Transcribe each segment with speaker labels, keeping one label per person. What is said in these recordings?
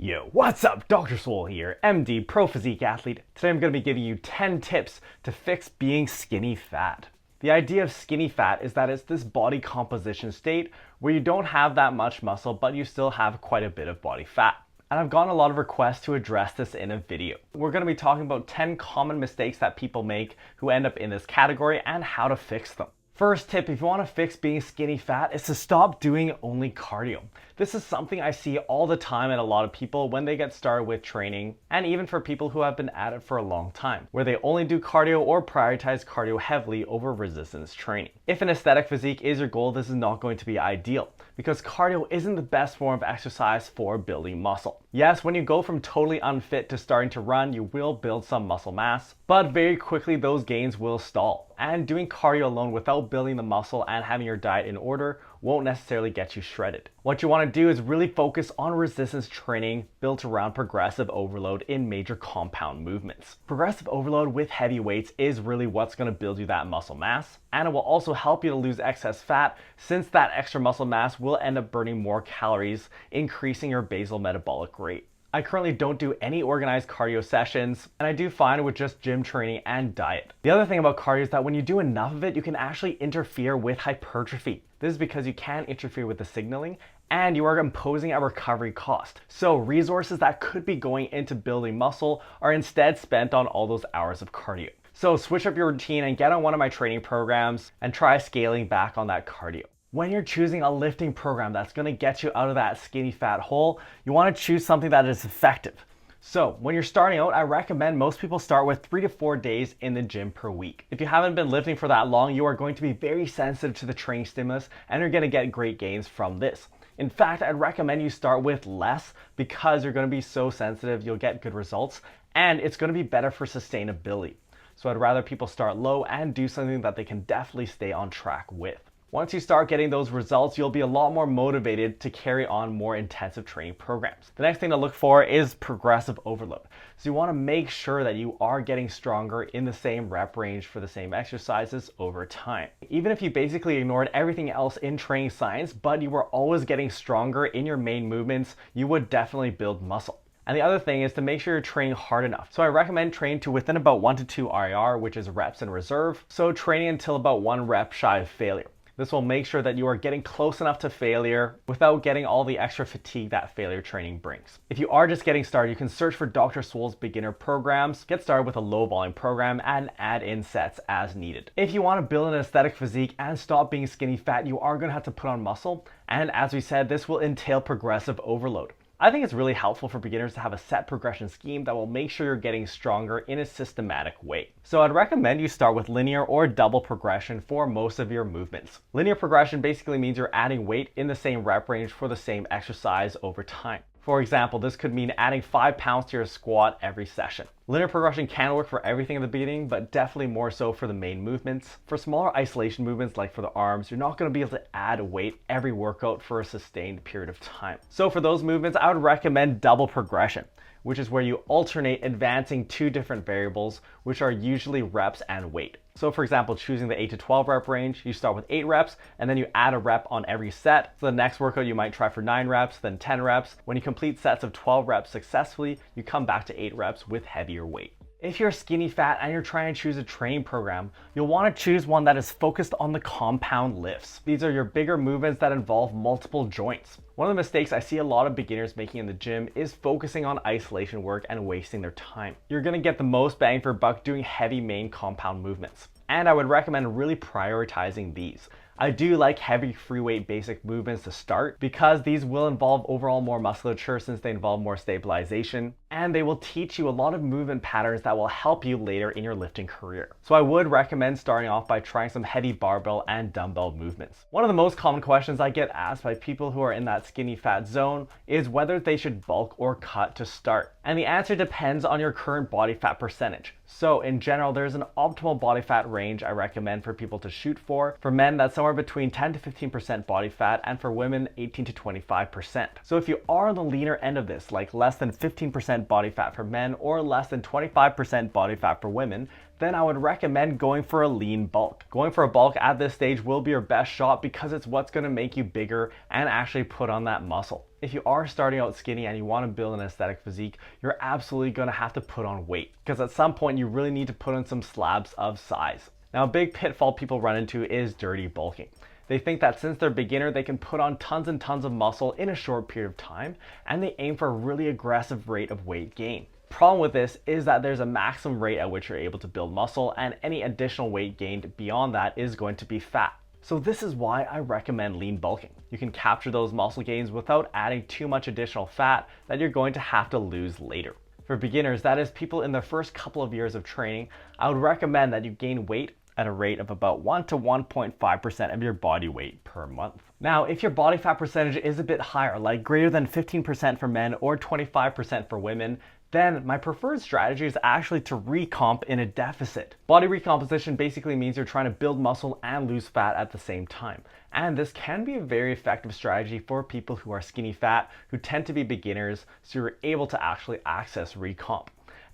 Speaker 1: Yo, what's up? Dr. Swole here, MD, Pro Physique Athlete. Today I'm going to be giving you 10 tips to fix being skinny fat. The idea of skinny fat is that it's this body composition state where you don't have that much muscle, but you still have quite a bit of body fat. And I've gotten a lot of requests to address this in a video. We're going to be talking about 10 common mistakes that people make who end up in this category and how to fix them. First tip, if you want to fix being skinny fat, is to stop doing only cardio. This is something I see all the time in a lot of people when they get started with training, and even for people who have been at it for a long time, where they only do cardio or prioritize cardio heavily over resistance training. If an aesthetic physique is your goal, this is not going to be ideal, because cardio isn't the best form of exercise for building muscle. Yes, when you go from totally unfit to starting to run, you will build some muscle mass, but very quickly those gains will stall. And doing cardio alone without building the muscle and having your diet in order won't necessarily get you shredded. What you want to do is really focus on resistance training built around progressive overload in major compound movements. Progressive overload with heavy weights is really what's going to build you that muscle mass, and it will also help you to lose excess fat, since that extra muscle mass will end up burning more calories, increasing your basal metabolic rate. I currently don't do any organized cardio sessions, and I do fine with just gym training and diet. The other thing about cardio is that when you do enough of it, you can actually interfere with hypertrophy. This is because you can interfere with the signaling, and you are imposing a recovery cost. So resources that could be going into building muscle are instead spent on all those hours of cardio. So switch up your routine and get on one of my training programs and try scaling back on that cardio. When you're choosing a lifting program that's going to get you out of that skinny fat hole, you want to choose something that is effective. So when you're starting out, I recommend most people start with 3 to 4 days in the gym per week. If you haven't been lifting for that long, you are going to be very sensitive to the training stimulus, and you're going to get great gains from this. In fact, I'd recommend you start with less, because you're going to be so sensitive, you'll get good results, and it's going to be better for sustainability. So I'd rather people start low and do something that they can definitely stay on track with. Once you start getting those results, you'll be a lot more motivated to carry on more intensive training programs. The next thing to look for is progressive overload. So you want to make sure that you are getting stronger in the same rep range for the same exercises over time. Even if you basically ignored everything else in training science, but you were always getting stronger in your main movements, you would definitely build muscle. And the other thing is to make sure you're training hard enough. So I recommend training to within about 1 to 2 RIR, which is reps in reserve. So training until about 1 rep shy of failure. This will make sure that you are getting close enough to failure without getting all the extra fatigue that failure training brings. If you are just getting started, you can search for Dr. Swole's beginner programs, get started with a low volume program, and add in sets as needed. If you want to build an aesthetic physique and stop being skinny fat, you are going to have to put on muscle. And as we said, this will entail progressive overload. I think it's really helpful for beginners to have a set progression scheme that will make sure you're getting stronger in a systematic way. So I'd recommend you start with linear or double progression for most of your movements. Linear progression basically means you're adding weight in the same rep range for the same exercise over time. For example, this could mean adding 5 pounds to your squat every session. Linear progression can work for everything in the beginning, but definitely more so for the main movements. For smaller isolation movements like for the arms, you're not going to be able to add weight every workout for a sustained period of time. So for those movements, I would recommend double progression, which is where you alternate advancing 2 different variables, which are usually reps and weight. So for example, choosing the 8 to 12 rep range, you start with 8 reps and then you add a rep on every set. So the next workout you might try for 9 reps, then 10 reps. When you complete sets of 12 reps successfully, you come back to 8 reps with heavier weight. If you're skinny fat and you're trying to choose a training program, you'll want to choose one that is focused on the compound lifts. These are your bigger movements that involve multiple joints. One of the mistakes I see a lot of beginners making in the gym is focusing on isolation work and wasting their time. You're going to get the most bang for buck doing heavy main compound movements. And I would recommend really prioritizing these. I do like heavy free weight basic movements to start, because these will involve overall more musculature since they involve more stabilization, and they will teach you a lot of movement patterns that will help you later in your lifting career. So I would recommend starting off by trying some heavy barbell and dumbbell movements. One of the most common questions I get asked by people who are in that skinny fat zone is whether they should bulk or cut to start. And the answer depends on your current body fat percentage. So in general, there's an optimal body fat range I recommend for people to shoot for. For men, that's somewhere between 10 to 15% body fat, and for women, 18 to 25%. So if you are on the leaner end of this, like less than 15% body fat for men or less than 25% body fat for women, then I would recommend going for a lean bulk. Going for a bulk at this stage will be your best shot because it's what's going to make you bigger and actually put on that muscle. If you are starting out skinny and you want to build an aesthetic physique, you're absolutely going to have to put on weight because at some point you really need to put on some slabs of size. Now, a big pitfall people run into is dirty bulking. They think that since they're beginner, they can put on tons and tons of muscle in a short period of time, and they aim for a really aggressive rate of weight gain. Problem with this is that there's a maximum rate at which you're able to build muscle, and any additional weight gained beyond that is going to be fat. So this is why I recommend lean bulking. You can capture those muscle gains without adding too much additional fat that you're going to have to lose later. For beginners, that is people in their first couple of years of training, I would recommend that you gain weight at a rate of about 1 to 1.5% of your body weight per month. Now, if your body fat percentage is a bit higher, like greater than 15% for men or 25% for women, then my preferred strategy is actually to recomp in a deficit. Body recomposition basically means you're trying to build muscle and lose fat at the same time. And this can be a very effective strategy for people who are skinny fat, who tend to be beginners, so you're able to actually access recomp.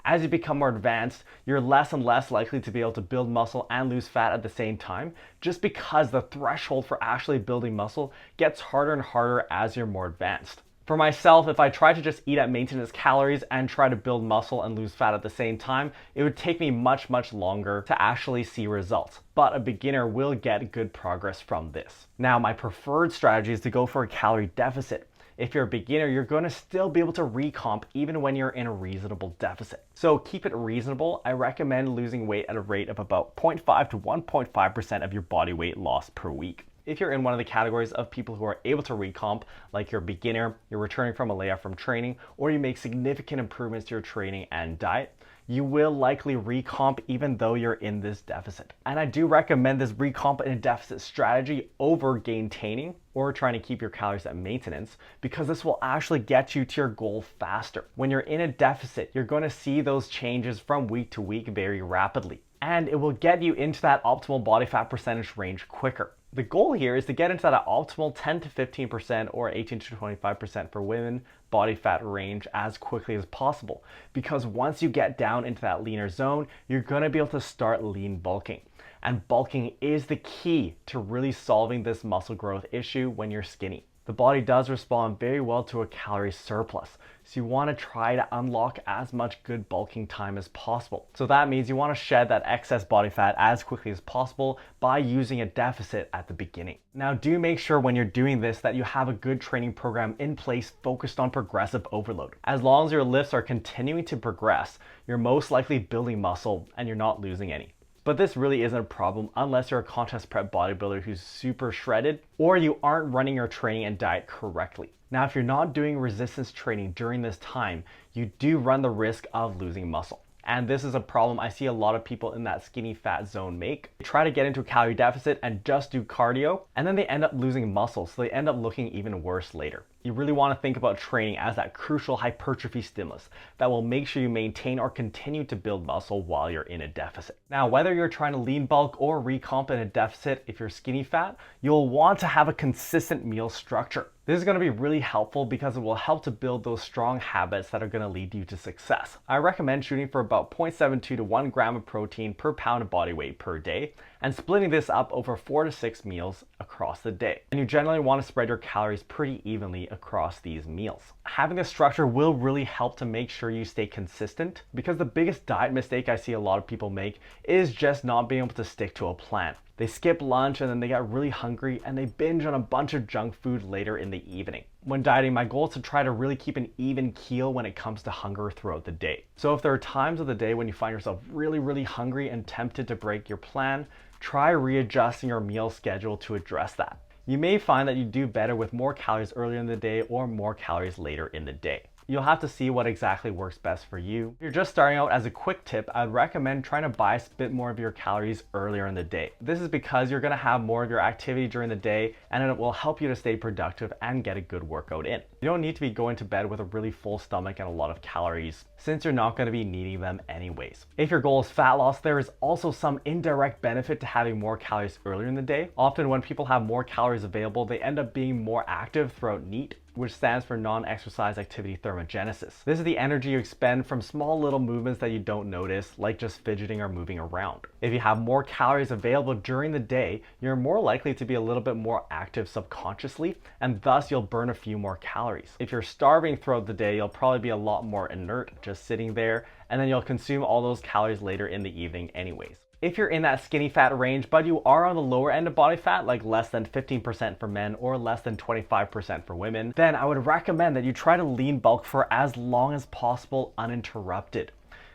Speaker 1: As you become more advanced, you're less and less likely to be able to build muscle and lose fat at the same time, just because the threshold for actually building muscle gets harder and harder as you're more advanced. For myself, if I tried to just eat at maintenance calories and try to build muscle and lose fat at the same time, it would take me much longer to actually see results. But a beginner will get good progress from this. Now, my preferred strategy is to go for a calorie deficit. If you're a beginner, you're going to still be able to recomp even when you're in a reasonable deficit. So keep it reasonable. I recommend losing weight at a rate of about 0.5 to 1.5% of your body weight loss per week. If you're in one of the categories of people who are able to recomp, like you're a beginner, you're returning from a layoff from training, or you make significant improvements to your training and diet, you will likely recomp even though you're in this deficit. And I do recommend this recomp in a deficit strategy over gaintaining or trying to keep your calories at maintenance, because this will actually get you to your goal faster. When you're in a deficit, you're going to see those changes from week to week very rapidly, and it will get you into that optimal body fat percentage range quicker. The goal here is to get into that optimal 10 to 15% or 18 to 25% for women body fat range as quickly as possible, because once you get down into that leaner zone, you're going to be able to start lean bulking. And bulking is the key to really solving this muscle growth issue when you're skinny. The body does respond very well to a calorie surplus, so you want to try to unlock as much good bulking time as possible. So that means you want to shed that excess body fat as quickly as possible by using a deficit at the beginning. Now, do make sure when you're doing this that you have a good training program in place focused on progressive overload. As long as your lifts are continuing to progress, you're most likely building muscle and you're not losing any. But this really isn't a problem unless you're a contest prep bodybuilder who's super shredded or you aren't running your training and diet correctly. Now, if you're not doing resistance training during this time, you do run the risk of losing muscle. And this is a problem I see a lot of people in that skinny fat zone make. They try to get into a calorie deficit and just do cardio, and then they end up losing muscle, so they end up looking even worse later. You really want to think about training as that crucial hypertrophy stimulus that will make sure you maintain or continue to build muscle while you're in a deficit. Now, whether you're trying to lean bulk or recomp in a deficit, if you're skinny fat, you'll want to have a consistent meal structure. This is going to be really helpful because it will help to build those strong habits that are going to lead you to success. I recommend shooting for about 0.72 to 1 gram of protein per pound of body weight per day and splitting this up over 4 to 6 meals across the day. And you generally want to spread your calories pretty evenly across these meals. Having this structure will really help to make sure you stay consistent, because the biggest diet mistake I see a lot of people make is just not being able to stick to a plan. They skip lunch and then they get really hungry and they binge on a bunch of junk food later in the evening. When dieting, my goal is to try to really keep an even keel when it comes to hunger throughout the day. So if there are times of the day when you find yourself really hungry and tempted to break your plan, try readjusting your meal schedule to address that. You may find that you do better with more calories earlier in the day or more calories later in the day. You'll have to see what exactly works best for you. If you're just starting out, as a quick tip, I'd recommend trying to bias a bit more of your calories earlier in the day. This is because you're gonna have more of your activity during the day and it will help you to stay productive and get a good workout in. You don't need to be going to bed with a really full stomach and a lot of calories, since you're not going to be needing them anyways. If your goal is fat loss, there is also some indirect benefit to having more calories earlier in the day. Often when people have more calories available, they end up being more active throughout NEAT, which stands for non-exercise activity thermogenesis. This is the energy you expend from small little movements that you don't notice, like just fidgeting or moving around. If you have more calories available during the day, you're more likely to be a little bit more active subconsciously, and thus you'll burn a few more calories. If you're starving throughout the day, you'll probably be a lot more inert, just sitting there, and then you'll consume all those calories later in the evening anyways. If you're in that skinny fat range, but you are on the lower end of body fat, like less than 15% for men or less than 25% for women, then I would recommend that you try to lean bulk for as long as possible uninterrupted.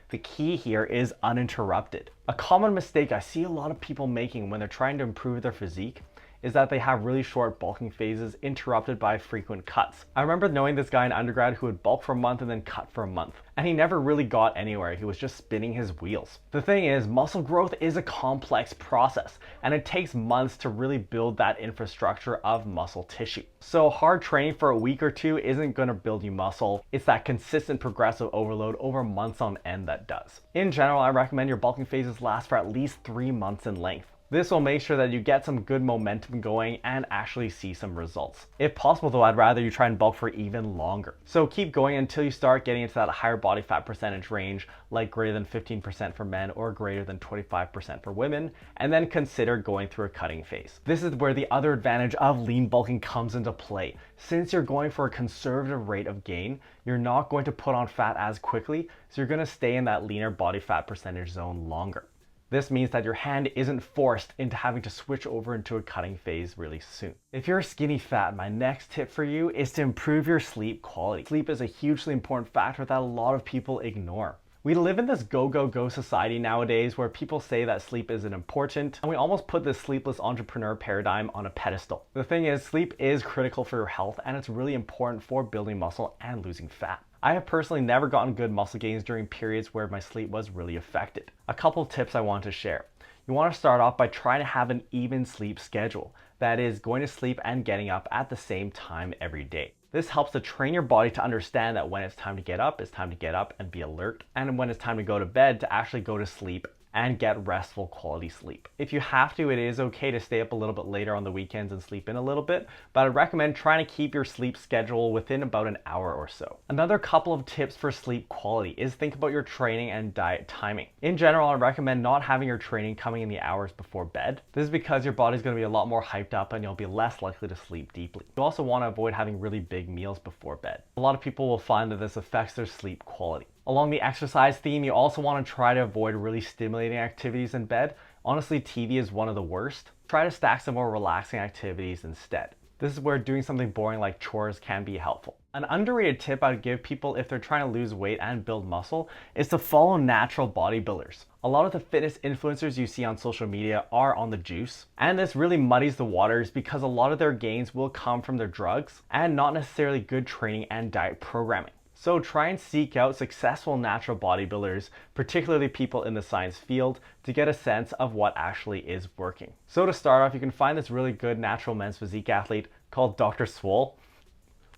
Speaker 1: The key here is uninterrupted. A common mistake I see a lot of people making when they're trying to improve their physique is that they have really short bulking phases interrupted by frequent cuts. I remember knowing this guy in undergrad who would bulk for a month and then cut for a month, and he never really got anywhere. He was just spinning his wheels. The thing is, muscle growth is a complex process, and it takes months to really build that infrastructure of muscle tissue. So hard training for a week or two isn't gonna build you muscle. It's that consistent progressive overload over months on end that does. In general, I recommend your bulking phases last for at least 3 months in length. This will make sure that you get some good momentum going and actually see some results. If possible though, I'd rather you try and bulk for even longer. So keep going until you start getting into that higher body fat percentage range, like greater than 15% for men or greater than 25% for women, and then consider going through a cutting phase. This is where the other advantage of lean bulking comes into play. Since you're going for a conservative rate of gain, you're not going to put on fat as quickly, so you're gonna stay in that leaner body fat percentage zone longer. This means that your hand isn't forced into having to switch over into a cutting phase really soon. If you're skinny fat, my next tip for you is to improve your sleep quality. Sleep is a hugely important factor that a lot of people ignore. We live in this go, go, go society nowadays where people say that sleep isn't important, and we almost put this sleepless entrepreneur paradigm on a pedestal. The thing is, sleep is critical for your health, and it's really important for building muscle and losing fat. I have personally never gotten good muscle gains during periods where my sleep was really affected. A couple of tips I want to share. You want to start off by trying to have an even sleep schedule. That is, going to sleep and getting up at the same time every day. This helps to train your body to understand that when it's time to get up, it's time to get up and be alert, and when it's time to go to bed, to actually go to sleep and get restful quality sleep. If you have to, it is okay to stay up a little bit later on the weekends and sleep in a little bit, but I'd recommend trying to keep your sleep schedule within about an hour or so. Another couple of tips for sleep quality is think about your training and diet timing. In general, I recommend not having your training coming in the hours before bed. This is because your body's going to be a lot more hyped up and you'll be less likely to sleep deeply. You also want to avoid having really big meals before bed. A lot of people will find that this affects their sleep quality. Along the exercise theme, you also want to try to avoid really stimulating activities in bed. Honestly, TV is one of the worst. Try to stack some more relaxing activities instead. This is where doing something boring like chores can be helpful. An underrated tip I'd give people if they're trying to lose weight and build muscle is to follow natural bodybuilders. A lot of the fitness influencers you see on social media are on the juice, and this really muddies the waters because a lot of their gains will come from their drugs and not necessarily good training and diet programming. So try and seek out successful natural bodybuilders, particularly people in the science field, to get a sense of what actually is working. So to start off, you can find this really good natural men's physique athlete called Dr. Swole.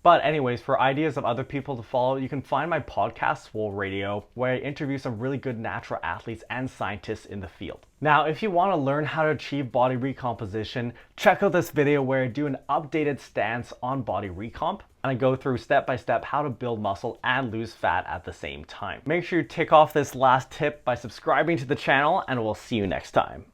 Speaker 1: But anyways, for ideas of other people to follow, you can find my podcast, Swole Radio, where I interview some really good natural athletes and scientists in the field. Now, if you want to learn how to achieve body recomposition, check out this video where I do an updated stance on body recomp, and I go through step by step how to build muscle and lose fat at the same time. Make sure you tick off this last tip by subscribing to the channel, and we'll see you next time.